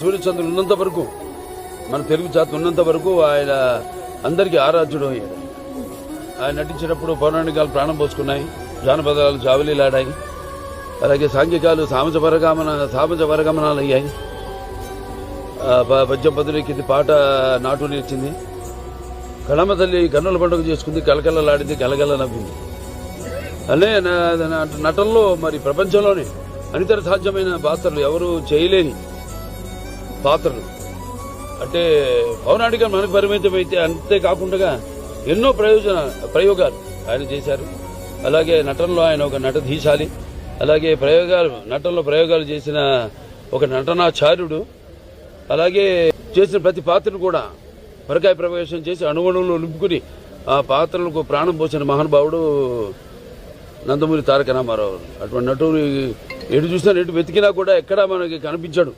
సూర్యచంద్రుడు ఉన్నంత వరకు, మన తెలుగు జాతి ఉన్నంత వరకు ఆయన అందరికీ ఆరాధ్యుడు అయ్యాడు. ఆయన నటించినప్పుడు పౌరాణికాలు ప్రాణం పోసుకున్నాయి, జానపదాలు జావలీలాడాయి, అలాగే సాంఘికాలు సామాజ వరగమనాలు అయ్యాయి. పద్యం పదులెక్కింది, పాట నాటు నేర్చింది, కళమ్మ తల్లి కన్నుల పండుగ చేసుకుంది, కలకలలాడింది, గలగల నవ్వింది. అనే నటనలో మరి ప్రపంచంలోనే అనితర సాధ్యమైన పాత్రలు ఎవరు చేయలేని పాత్రలు. అంటే పౌరాణికం మనకు పరిమితం అయితే అంతేకాకుండా ఎన్నో ప్రయోగాలు ఆయన చేశారు. అలాగే నటనలో ఆయన ఒక నటధీశాలి. అలాగే నటనలో ప్రయోగాలు చేసిన ఒక నటనాచార్యుడు. అలాగే చేసిన ప్రతి పాత్రను కూడా పరకాయ ప్రవేశం చేసి అణువణువులు నింపుకుని ఆ పాత్రలకు ప్రాణం పోసిన మహానుభావుడు నందమూరి తారక రామారావు. అటువంటి నటుడు ఎటు చూసినా ఎటు వెతికినా కూడా ఎక్కడా మనకి కనిపించాడు.